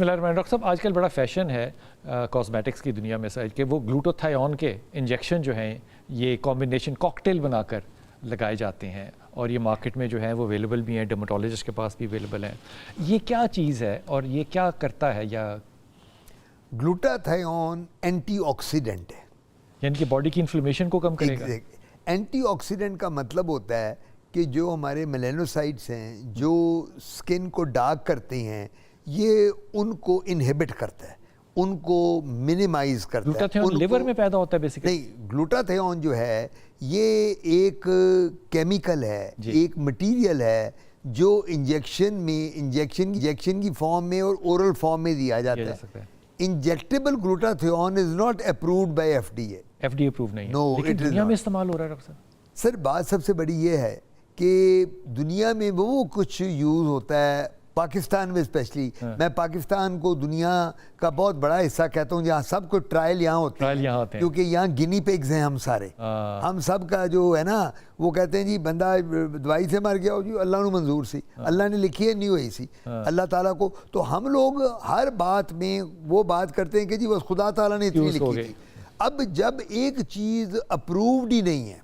Doctor साहब, आजकल बड़ा फैशन है कॉस्मेटिक्स की दुनिया में सर कि वो ग्लूटाथायोन के इंजेक्शन जो हैं ये कॉम्बिनेशन कॉकटेल बनाकर लगाए जाते हैं और ये मार्केट में जो है वो अवेलेबल भी हैं, डर्मेटोलॉजिस्ट के पास भी अवेलेबल हैं। ये क्या चीज़ है और ये क्या करता है? या ग्लूटाथायोन एंटीऑक्सीडेंट है, यानी कि बॉडी की इन्फ्लेमेशन को कम करेगा। एंटीऑक्सीडेंट का मतलब होता है कि जो हमारे मेलानोसाइट्स हैं जो स्किन को डार्क करते हैं, ये उनको इनहिबिट करता है, उनको मिनिमाइज करता है। ग्लूटाथायोन लिवर में पैदा होता है बेसिकली? नहीं, ग्लूटाथायोन जो है ये एक केमिकल है, एक मटेरियल है जो इंजेक्शन की फॉर्म में और ओरल फॉर्म में दिया जाता है। Injectable glutathione is not approved by FDA. FDA approve नहीं है, No, लेकिन it is दुनिया में not. इस्तेमाल हो रहा है डॉक्टर साहब। सर बात सबसे बड़ी ये है कि दुनिया में वो कुछ यूज़ होता है, पाकिस्तान में स्पेशली। मैं पाकिस्तान को दुनिया का बहुत बड़ा हिस्सा कहता हूँ जहाँ सब कुछ ट्रायल यहाँ होते हैं, क्योंकि यहाँ गिनी पिग्स हैं हम सारे। हम सब का जो है ना, वो कहते हैं जी बंदा दवाई से मर गया हो जी, अल्लाह ने मंजूर सी, अल्लाह ने लिखी है, नहीं हुई सी अल्लाह ताला को। तो हम लोग हर बात में वो बात करते हैं कि जी बस खुदा ताला ने इतनी लिखी थी। अब जब एक चीज़ अप्रूव्ड ही नहीं है,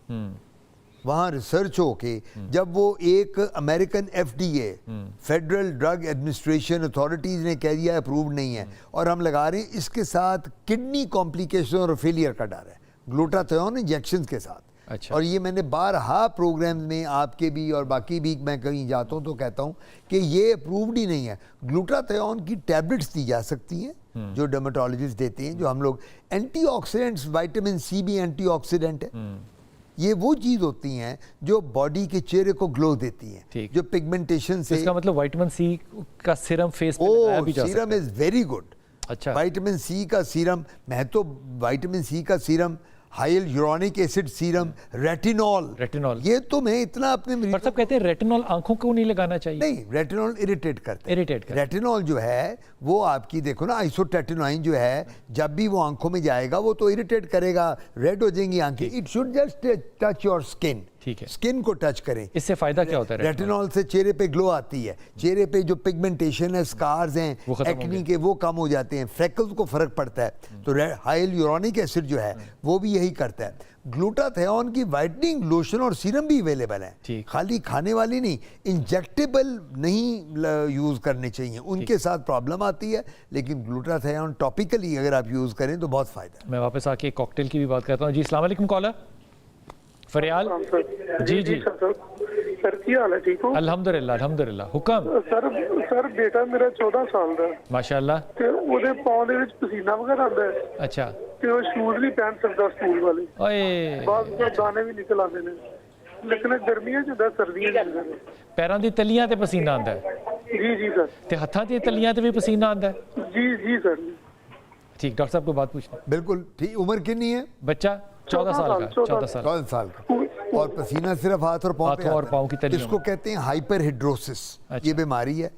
वहाँ रिसर्च हो के जब वो एक American FDA federal drug administration authorities ने कह दिया अप्रूव्ड नहीं है और हम लगा रहे हैं, इसके साथ किडनी कॉम्प्लिकेशन और फेलियर का डर है ग्लूटाथायोन इंजेक्शन के साथ। अच्छा। और ये मैंने बारहा प्रोग्राम में आपके भी और बाकी भी मैं कहीं जाता हूँ तो कहता हूँ कि ये अप्रूव्ड ही नहीं है। ग्लूटाथायोन की टैबलेट्स दी जा सकती हैं जो डर्मेटोलॉजिस्ट देते हैं, जो हम लोग एंटीऑक्सीडेंट्स, विटामिन सी भी एंटीऑक्सीडेंट है। ये वो चीज होती हैं जो बॉडी के चेहरे को ग्लो देती हैं, जो पिगमेंटेशन से। इसका मतलब विटामिन सी का सीरम फेस पे लगाया भी जा सकता है। Serum is very good. अच्छा, विटामिन सी का सीरम, मैं तो विटामिन सी का serum, hyaluronic acid serum, retinol, ये तो मैं इतना अपने पर सब कहते हैं रेटिनॉल आंखों को नहीं लगाना चाहिए। नहीं, रेटिनॉल इरिटेट करता है। रेटिनॉल जो है वो आपकी देखो ना, आइसोटेटिनोइन जो है जब भी वो आंखों में जाएगा वो तो इरिटेट करेगा, रेड हो जाएंगी आंखें। It should just touch your skin, ठीक है, स्किन को टच करें। इससे फायदा क्या होता है? रेटिनॉल से चेहरे पे ग्लो आती है, चेहरे पे जो पिगमेंटेशन है, स्कार्स हैं एक्नी के, वो कम हो जाते हैं, फ्रेकल्स को फर्क पड़ता है। तो हाइलुरोनिक एसिड जो है वो भी यही करता है। ग्लूटाथायोन की वाइटनिंग लोशन और सीरम भी अवेलेबल है, खाली खाने वाली नहीं, इंजेक्टेबल नहीं यूज करने चाहिए, उनके साथ प्रॉब्लम आती है। लेकिन ग्लूटाथायोन टॉपिकली अगर आप यूज करें तो बहुत फायदा है। मैं वापस आके कॉकटेल की भी बात करता हूँ जी। अस्सलाम वालेकुम कॉलर फरियाल। जी जी सर की हाल है? ठीक हो? अल्हम्दुलिल्लाह। हुक्म सर बेटा मेरा 14 साल ਦਾ माशाअल्लाह, ਤੇ ਉਹਦੇ ਪਾਉਣ ਦੇ ਵਿੱਚ ਪਸੀਨਾ ਵਗੈਰਾ ਆਉਂਦਾ ਹੈ। अच्छा, ਤੇ ਉਹ ਸ਼ੂਜ਼ ਨਹੀਂ ਪਹਿਨ ਸਕਦਾ ਸਕੂਲ ਵਾਲੇ, ओए ਬਾਅਦ ਵਿੱਚ ਦਾਣੇ ਵੀ ਨਿਕਲ ਆਉਂਦੇ ਨੇ। ਲੇਕਿਨ ਗਰਮੀਆਂ ਚ ਹੁੰਦਾ, ਸਰਦੀਆਂ ਚ ਹੁੰਦਾ ਨਹੀਂ। पैरों दी तलियां ते पसीना आंदा है जी सर। ते हत्थां दी तलियां ते भी पसीना आंदा है? जी सर। ठीक, डॉक्टर साहब को बात पूछना। बिल्कुल ठीक। उम्र कितनी है बच्चा? 14 साल का। 14 साल का। और पसीना सिर्फ हाथ और पाँव की तलियों। इसको कहते हैं हाइपरहिड्रोसिस। ये बीमारी है,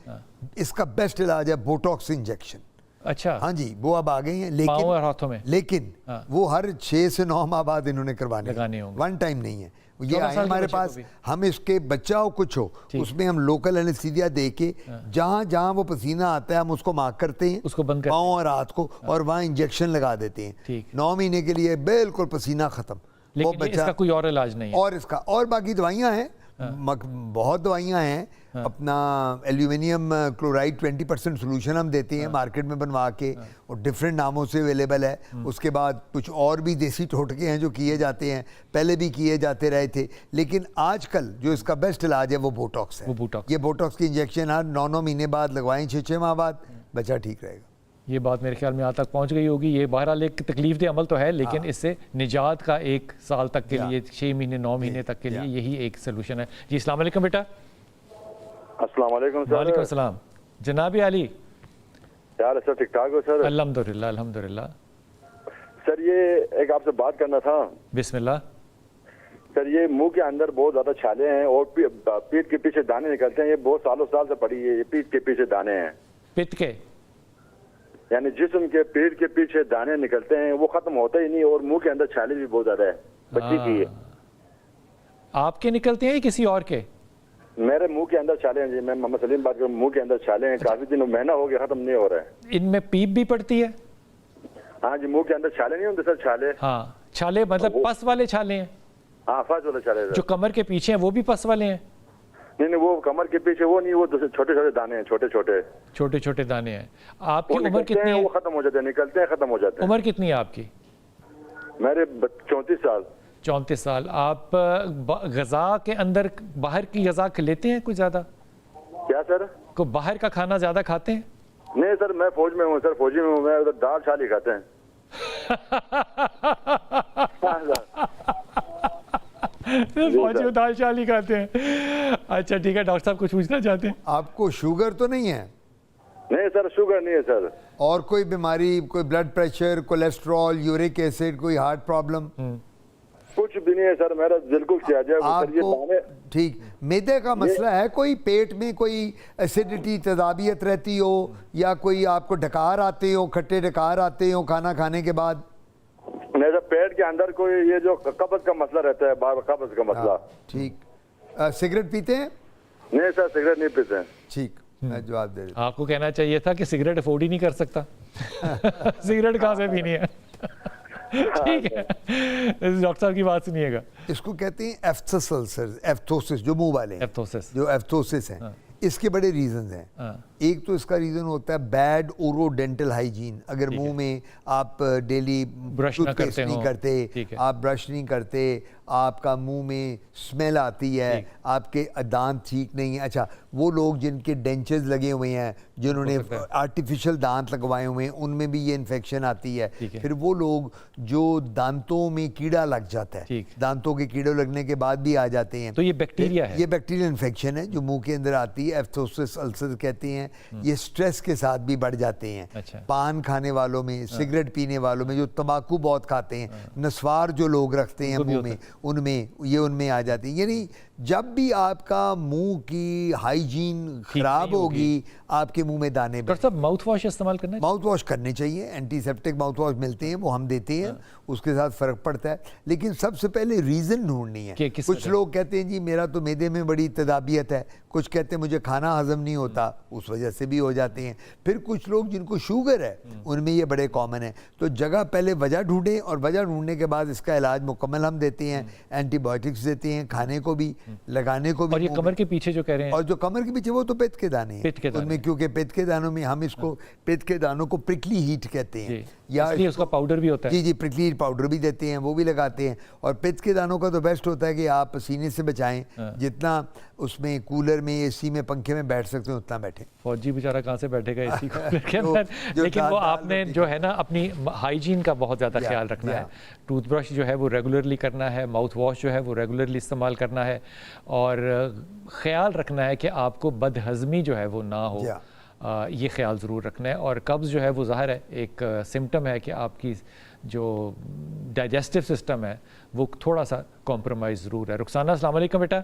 इसका बेस्ट इलाज है बोटॉक्स इंजेक्शन। अच्छा, हाँ जी, वो अब आ गए हैं, लेकिन और हाथों में, लेकिन वो हर 6 से 9 माह बाद इन्होंने लगाने होंगे, वन टाइम नहीं है। ये आए हमारे पास, हम इसके बच्चा हो कुछ हो उसमें हम लोकल एनेस्थीसिया दे के जहाँ जहाँ वो पसीना आता है हम उसको मार्क करते हैं, उसको बंद पाँव और हाथ को, और वहाँ इंजेक्शन लगा देते हैं। 9 महीने के लिए बिल्कुल पसीना खत्म। वो बच्चा, इसका कोई और इलाज नहीं है। और इसका और बाकी दवाइयाँ हैं, बहुत दवाइयाँ हैं। अपना एल्यूमिनियम क्लोराइड 20% सोल्यूशन हम देते हैं मार्केट में बनवा के, और डिफरेंट नामों से अवेलेबल है। उसके बाद कुछ और भी देसी टोटके हैं जो किए जाते हैं, पहले भी किए जाते रहे थे, लेकिन आजकल जो इसका बेस्ट इलाज है वो बोटॉक्स है। ये बोटॉक्स की इंजेक्शन हर 9 महीने बाद लगवाएं, 6 माह बाद, बच्चा ठीक रहेगा। ये बात मेरे ख्याल में यहाँ तक पहुँच गई होगी। ये बहरहाल एक तकलीफ अमल तो है, लेकिन इससे निजात का 1 साल तक के लिए, 6 महीने 9 महीने तक के लिए यही एक सोल्यूशन है जी। अस्सलाम वालेकुम बेटा। अस्सलाम वालेकुम सर। वालेकुम अस्सलाम जनाब अली। क्या हाल है सर? ठीक ठाक हो सर? अल्हम्दुलिल्लाह। सर ये एक आपसे बात करना था। बिस्मिल्लाह। सर ये मुंह के अंदर बहुत ज्यादा छाले हैं और पीठ के पीछे दाने निकलते हैं, ये बहुत सालों साल से पड़ी है, ये पीठ के पीछे दाने हैं। पित्त के यानी जिस्म के पीठ के पीछे दाने निकलते हैं, वो खत्म होते ही नहीं, और मुंह के अंदर छाले भी बहुत ज्यादा है। बच्ची की है। आपके निकलते हैं किसी और के? मेरे मुंह के अंदर छाले हैं जी, मैं मोहम्मद सलीम बात कर रहा हूं। मुंह के अंदर छाले हैं, काफी दिन महीना हो गया, खत्म नहीं हो रहा है। इनमें पीप भी पड़ती है? हाँ जी, मुंह के अंदर छाले नहीं होते सर, छाले। हाँ, छाले मतलब पस वाले छाले हैं? हाँ, फर्स्ट वाले छाले सर। जो कमर के पीछे हैं वो भी पस वाले हैं? नहीं नहीं, वो कमर के पीछे वो नहीं, वो छोटे छोटे दाने हैं, छोटे छोटे छोटे छोटे दाने हैं। आपकी वो उम्र निकलते कितनी हैं, है? वो खत्म हो जाते हैं, निकलते हैं, खत्म हो जाते हैं। उम्र कितनी है आपकी? मेरे 34 साल। 34 साल। आप गज़ा के अंदर बाहर की गज़ा लेते हैं कुछ ज़्यादा? क्या सर? को बाहर का खाना ज़्यादा खाते हैं? नहीं सर, मैं फौज में हूँ सर, फौजी में हूँ मैं, उधर दाल छाल ही खाते हैं। हाँ सर। फौजी दाल चाल ही खाते हैं। अच्छा ठीक है, डॉक्टर साहब कुछ पूछना चाहते हैं? आपको शुगर तो नहीं है? नहीं सर, शुगर नहीं है सर। और कोई बीमारी, कोई blood pressure, cholesterol, uric acid, कोई हार्ट प्रॉब्लम? कुछ भी नहीं है सर, मेरा बिल्कुल सर ये आपको दाने। ठीक मैदे का मसला है? कोई पेट में कोई एसिडिटी, तदाबियत रहती हो, या कोई आपको डकार आते हो, खट्टे डकार आते हो खाना खाने के बाद? नहीं सर, पेट के अंदर कोई ये जो कब्ज का मसला रहता है, बार कब्ज का मसला। ठीक। सिगरेट पीते हैं? नहीं सर, सिगरेट नहीं पीते हैं। ठीक, मैं जवाब दे देता आपको कहना चाहिए था कि सिगरेट अफोर्ड ही नहीं कर सकता। सिगरेट कहाँ से पीनी है? ठीक है, डॉक्टर साहब की बात सुनिएगा। हूं। इसको कहते हैं एफ्थस अल्सर, एफ्थोसिस, जो मुंह वाले हैं, एफ्थोसिस। जो एफ्थोसिस है। इसके बड़े रीजंस हैं। हाँ। एक तो इसका रीज़न होता है बैड ओरोडेंटल हाइजीन। अगर मुंह में आप डेली ब्रश ना टूथपेस्ट करते नहीं हो। करते, ठीक है। आप ब्रश नहीं करते, आपका मुंह में स्मेल आती है, ठीक। आपके दांत ठीक नहीं है। अच्छा, वो लोग जिनके डेंचर्स लगे हुए हैं, जिन्होंने हो सकता है। आर्टिफिशियल दांत लगवाए हुए हैं, उनमें भी ये इन्फेक्शन आती है। ठीक है। फिर वो लोग जो दांतों में कीड़ा लग जाता है, ठीक। दांतों के कीड़े लगने के बाद भी आ जाते हैं, तो ये बैक्टीरिया है? ये बैक्टीरियल इन्फेक्शन है जो मुंह के अंदर आती है, एफ्थोसिस अल्सर कहते हैं। ये स्ट्रेस के साथ भी बढ़ जाते हैं। अच्छा। पान खाने वालों में, सिगरेट पीने वालों में, जो तंबाकू बहुत खाते हैं, नस्वार जो लोग रखते हैं उनको भी मुंह में, उनमें ये उनमें आ जाती है। यानी जब भी आपका मुंह की हाइजीन खराब नहीं होगी। होगी, आपके मुंह में दाने डॉक्टर साहब माउथ वॉश इस्तेमाल करना है? माउथ वॉश करने चाहिए, एंटीसेप्टिक माउथ वॉश मिलते हैं, वो हम देते हैं, उसके साथ फ़र्क पड़ता है। लेकिन सबसे पहले रीज़न ढूंढनी है। कि किस कुछ वजह? लोग कहते हैं जी मेरा तो मैदे में बड़ी तदाबियत है, कुछ कहते हैं मुझे खाना हजम नहीं होता, उस वजह से भी हो जाते हैं। फिर कुछ लोग जिनको शुगर है, उनमें ये बड़े कॉमन है। तो जगह पहले वजह ढूंढें, और वजह ढूंढने के बाद इसका इलाज मुकम्मल हम देते हैं, एंटीबायोटिक्स देते हैं, खाने को भी, लगाने को भी। और ये मुंह कमर में। के पीछे जो कह रहे हैं? और जो कमर के पीछे, वो तो पित्त के दाने हैं। पित्त के दाने। उनमें, क्योंकि पित्त के दानों में हम इसको पित्त के दानों को प्रिकली हीट कहते हैं, जी, इसलिए उसका पाउडर भी होता है? जी जी, प्रिकली हीट पाउडर भी देते हैं, वो भी लगाते हैं। और पित्त के दानों का तो बेस्ट होता है कि आप पसीने से बचाएं, जितना उसमें कूलर में, एसी में, पंखे में बैठ सकते हैं उतना बैठें। फौजी बेचारा कहाँ से बैठेगा इसी को लेके जो- अंदर? जो लेकिन वो दाल आपने रोटी जो है ना अपनी हाइजीन का बहुत ज़्यादा या, ख्याल रखना या। है। टूथब्रश जो है वो रेगुलरली करना है, माउथ वॉश जो है वो रेगुलरली इस्तेमाल करना है, और ख्याल रखना है कि आपको बदहज़मी जो है वो ना हो। या। ये ख्याल ज़रूर रखना है। और कब्ज़ जो है वो ज़ाहिर है एक सिम्टम है कि आपकी जो डाइजेस्टिव सिस्टम है वो थोड़ा सा कॉम्प्रोमाइज़ ज़रूर है। रुखसाना, अस्सलाम वालेकुम बेटा।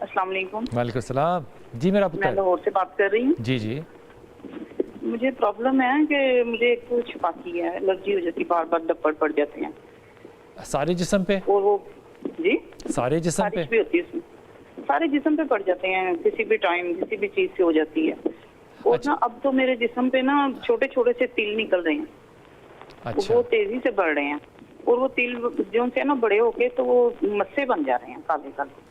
अस्सलाम वालेकुम। वालेकुम सलाम। जी मेरा मैं पुत्र। लाहौर से बात कर रही हूँ। जी जी। मुझे प्रॉब्लम है कि मुझे एक तो छपाकी है, एलर्जी हो जाती है, बार बार धब्बड़ पड़ जाते हैं, सारे जिस्म पे? और वो जी सारे जिस्म पे? खारिश भी होती है उसमें, सारे जिस्म पे पड़ जाते हैं, किसी भी टाइम किसी भी चीज से हो जाती है। और अच्छा। ना अब तो मेरे जिस्म पे ना छोटे छोटे से तिल निकल रहे हैं, अच्छा। वो तेजी से बढ़ रहे हैं, और वो तिल जो से ना बड़े होके तो वो मस्से बन जा रहे हैं, काले काले।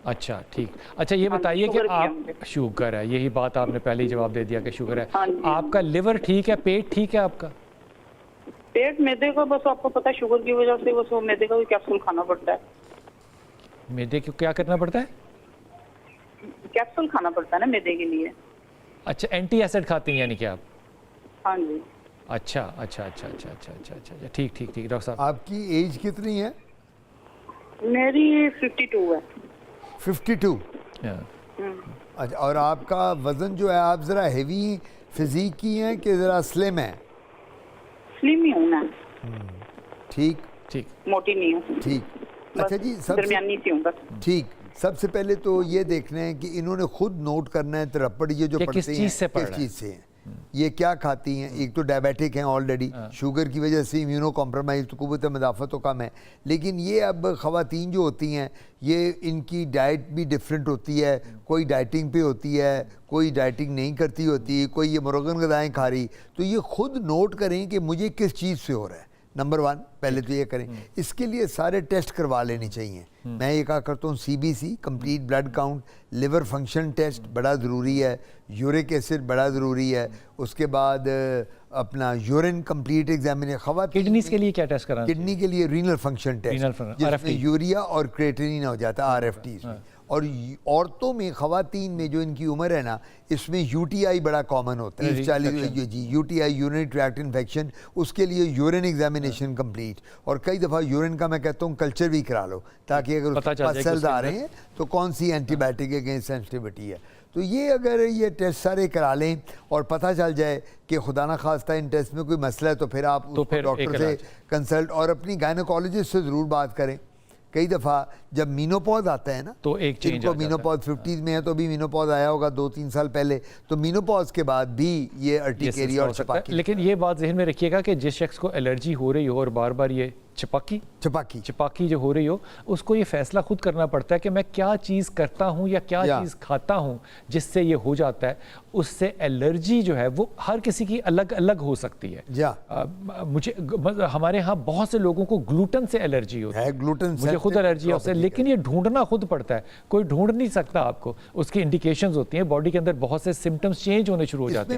अच्छा ठीक। अच्छा ये हाँ, बताइए कि शुगर भी है आप, मुझे। शुगर है, यही बात आपने पहले ही जवाब दे दिया कि शुगर है। हाँ जी। आपका लिवर ठीक है, पेट ठीक है आपका? पेट मैदे का, बस आपको पता है शुगर की वजह से बस वो मैदे का भी कैप्सूल खाना पड़ता है। मैदे को क्या करना पड़ता है? कैप्सूल खाना पड़ता है ना मैदे के लिए। अच्छा, एंटी एसिड खाती हैं यानी कि आप? हाँ जी। अच्छा अच्छा अच्छा अच्छा अच्छा अच्छा अच्छा, ठीक ठीक ठीक। डॉक्टर साहब आपकी एज कितनी है? मेरी 52 है। 52। हाँ। अच्छा, और आपका वज़न जो है, आप ज़रा हेवी फिजिक की हैं कि ज़रा स्लिम है? स्लिम ही हूँ मैं, ठीक ठीक। मोटी नहीं हूँ। ठीक। बस अच्छा जी, सबसे दरमियानी सी हूँ बस। ठीक। सबसे पहले तो ये देखना है कि इन्होंने खुद नोट करना है तरप्पड़ ये जो ये पढ़ते किस हैं चीज़ से पढ़ किस रहे हैं? चीज़ से हैं। ये क्या खाती हैं, एक तो डायबिटिक हैं ऑलरेडी, शुगर की वजह से इम्यूनो कॉम्प्रोमाइज, तो क़ुव्वत मदाफ़त तो कम है, लेकिन ये अब ख़वातीन जो होती हैं ये इनकी डाइट भी डिफरेंट होती है, कोई डाइटिंग पे होती है, कोई डाइटिंग नहीं करती होती, कोई ये मुर्गन ग़िज़ाएँ खा रही, तो ये ख़ुद नोट करें कि मुझे किस चीज़ से हो रहा है। नंबर 1 पहले तो ये करें, इसके लिए सारे टेस्ट करवा लेने चाहिए। मैं ये कहा करता हूँ CBC complete blood count, liver function test बड़ा ज़रूरी है, यूरिक एसिड बड़ा ज़रूरी है, उसके बाद अपना यूरिन कंप्लीट एग्जामिनेशन। ख़वातीन किडनीज के लिए क्या टेस्ट कराना किडनी के लिए रीनल फंक्शन टेस्ट, जिसमें RFT। यूरिया और क्रिएटिनिन हो जाता है RFT में। और औरतों में ख़वातीन में जो इनकी उम्र है ना, इसमें UTI बड़ा कॉमन होता है, 40 जी UTI यूरिनरी ट्रैक्ट इन्फेक्शन, उसके लिए यूरिन एग्जामिनेशन कंप्लीट, और कई दफ़ा यूरिन का मैं कहता हूँ कल्चर भी करा लो, ताकि अगर उसके पास सेल्स आ रहे हैं तो कौन सी एंटीबायोटिक अगेंस्ट सेंसिटिविटी है। तो ये अगर ये टेस्ट सारे करा लें और पता चल जाए कि खुदा ना खास्ता इन टेस्ट में कोई मसला है, तो फिर आप डॉक्टर से कंसल्ट और अपनी गायनोकोलॉजिस्ट से ज़रूर बात करें। कई दफ़ा जब मीनोपॉज आता है ना, तो एक चेंज जिनको मीनोपॉज 50s में है, तो अभी मीनोपॉज आया होगा 2-3 साल पहले, तो मीनोपॉज के बाद भी ये अर्टिकेरिया और छपाकी। लेकिन ये बात जहन में रखिएगा कि जिस शख्स को एलर्जी हो रही हो और बार बार ये चपाकी जो हो रही हो, उसको ये फैसला खुद करना पड़ता है कि मैं क्या चीज़ करता हूँ या क्या चीज़ खाता हूँ जिससे ये हो जाता है। उससे एलर्जी जो है वो हर किसी की अलग अलग हो सकती है। हमारे यहाँ बहुत से लोगों को ग्लूटन से एलर्जी होती है, ग्लूटन मुझे खुद एलर्जी होती है, लेकिन ये ढूंढना खुद पड़ता है, कोई ढूंढ नहीं सकता आपको। उसकी इंडिकेशंस होती हैं, बॉडी के अंदर बहुत से सिम्टम्स चेंज होने शुरू हो जाते हैं।